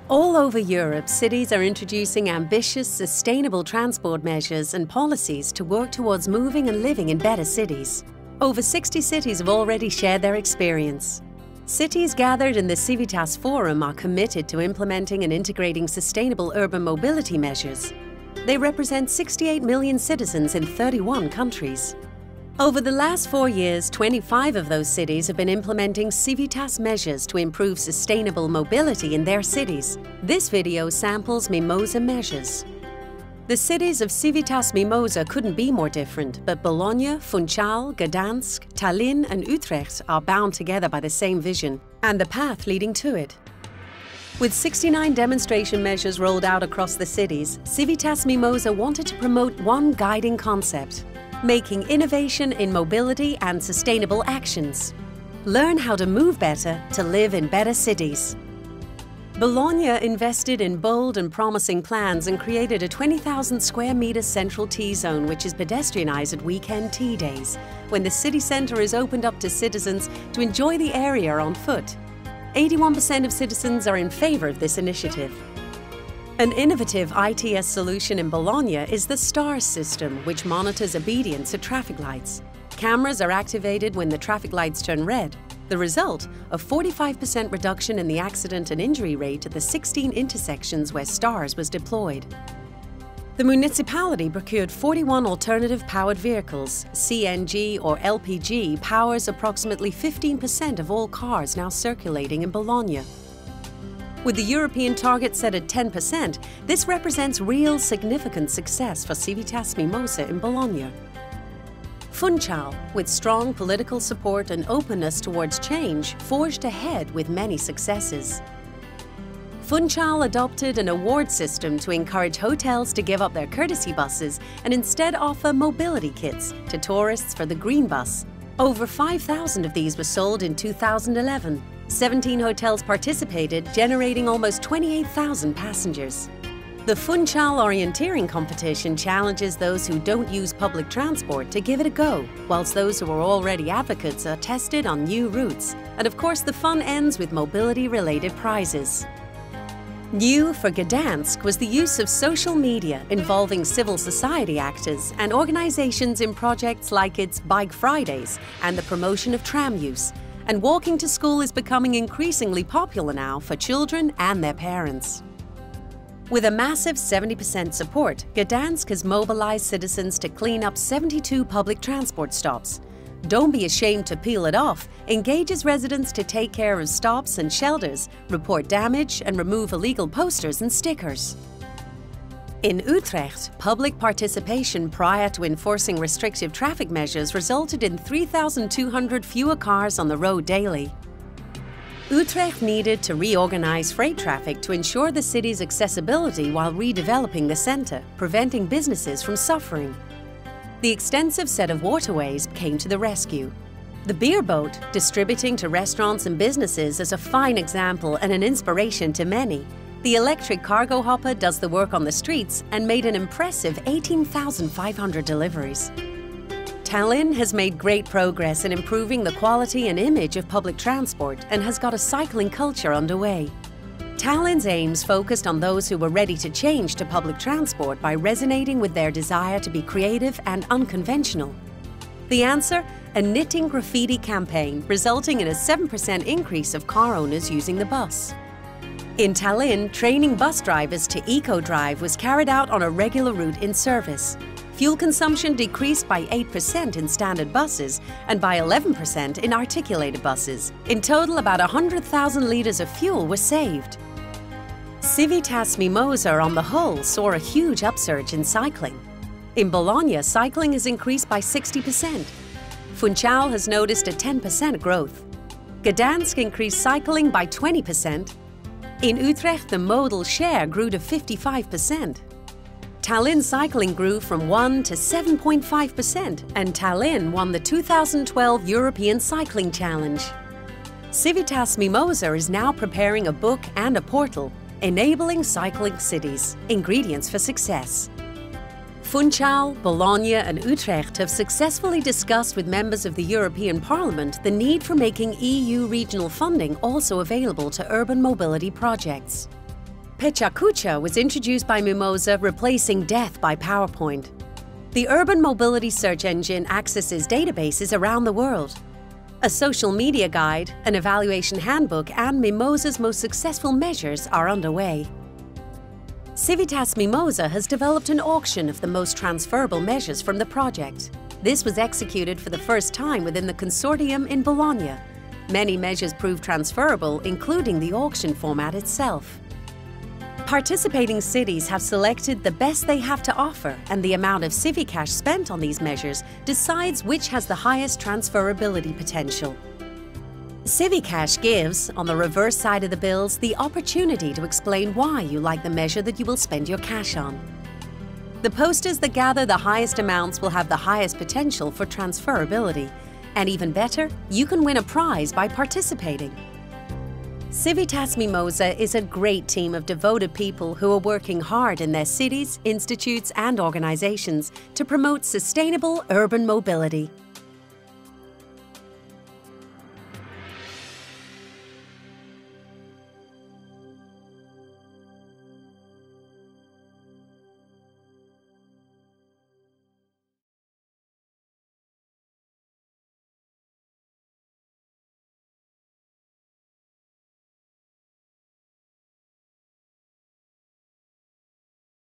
All over Europe, cities are introducing ambitious, sustainable transport measures and policies to work towards moving and living in better cities. Over 60 cities have already shared their experience. Cities gathered in the CiViTAS Forum are committed to implementing and integrating sustainable urban mobility measures. They represent 68 million citizens in 31 countries. Over the last 4 years, 25 of those cities have been implementing CiViTAS measures to improve sustainable mobility in their cities. This video samples MIMOSA measures. The cities of CiViTAS MIMOSA couldn't be more different, but Bologna, Funchal, Gdansk, Tallinn and Utrecht are bound together by the same vision and the path leading to it. With 69 demonstration measures rolled out across the cities, CiViTAS MIMOSA wanted to promote one guiding concept: making innovation in mobility and sustainable actions. Learn how to move better to live in better cities. Bologna invested in bold and promising plans and created a 20,000 square metre central T-zone which is pedestrianised at weekend tea days, when the city centre is opened up to citizens to enjoy the area on foot. 81% of citizens are in favour of this initiative. An innovative ITS solution in Bologna is the STARS system, which monitors obedience at traffic lights. Cameras are activated when the traffic lights turn red. The result, a 45% reduction in the accident and injury rate at the 16 intersections where STARS was deployed. The municipality procured 41 alternative powered vehicles. CNG or LPG powers approximately 15% of all cars now circulating in Bologna. With the European target set at 10%, this represents real significant success for CiViTAS MIMOSA in Bologna. Funchal, with strong political support and openness towards change, forged ahead with many successes. Funchal adopted an award system to encourage hotels to give up their courtesy buses and instead offer mobility kits to tourists for the Green Bus. Over 5,000 of these were sold in 2011. 17 hotels participated, generating almost 28,000 passengers. The Funchal orienteering competition challenges those who don't use public transport to give it a go, whilst those who are already advocates are tested on new routes. And of course, the fun ends with mobility-related prizes. New for Gdansk was the use of social media involving civil society actors and organizations in projects like its Bike Fridays and the promotion of tram use. And walking to school is becoming increasingly popular now for children and their parents. With a massive 70% support, Gdansk has mobilized citizens to clean up 72 public transport stops. Don't be ashamed to peel it off engages residents to take care of stops and shelters, report damage and remove illegal posters and stickers. In Utrecht, public participation prior to enforcing restrictive traffic measures resulted in 3,200 fewer cars on the road daily. Utrecht needed to reorganize freight traffic to ensure the city's accessibility while redeveloping the centre, preventing businesses from suffering. The extensive set of waterways came to the rescue. The beer boat, distributing to restaurants and businesses, is a fine example and an inspiration to many. The electric cargo hopper does the work on the streets and made an impressive 18,500 deliveries. Tallinn has made great progress in improving the quality and image of public transport and has got a cycling culture underway. Tallinn's aims focused on those who were ready to change to public transport by resonating with their desire to be creative and unconventional. The answer? A knitting graffiti campaign resulting in a 7% increase of car owners using the bus. In Tallinn, training bus drivers to eco-drive was carried out on a regular route in service. Fuel consumption decreased by 8% in standard buses and by 11% in articulated buses. In total, about 100,000 litres of fuel were saved. CiViTAS MIMOSA on the whole saw a huge upsurge in cycling. In Bologna, cycling has increased by 60%. Funchal has noticed a 10% growth. Gdansk increased cycling by 20%. In Utrecht, the modal share grew to 55%. Tallinn cycling grew from 1 to 7.5%, and Tallinn won the 2012 European Cycling Challenge. CiViTAS MIMOSA is now preparing a book and a portal, enabling cycling cities, ingredients for success. Funchal, Bologna and Utrecht have successfully discussed with members of the European Parliament the need for making EU regional funding also available to urban mobility projects. Pechacucha was introduced by MIMOSA, replacing death by PowerPoint. The urban mobility search engine accesses databases around the world. A social media guide, an evaluation handbook, and MIMOSA's most successful measures are underway. CiViTAS MIMOSA has developed an auction of the most transferable measures from the project. This was executed for the first time within the consortium in Bologna. Many measures proved transferable, including the auction format itself. Participating cities have selected the best they have to offer, and the amount of CiViCash spent on these measures decides which has the highest transferability potential. CiViCash gives, on the reverse side of the bills, the opportunity to explain why you like the measure that you will spend your cash on. The posters that gather the highest amounts will have the highest potential for transferability. And even better, you can win a prize by participating. CiViTAS MIMOSA is a great team of devoted people who are working hard in their cities, institutes, and organizations to promote sustainable urban mobility.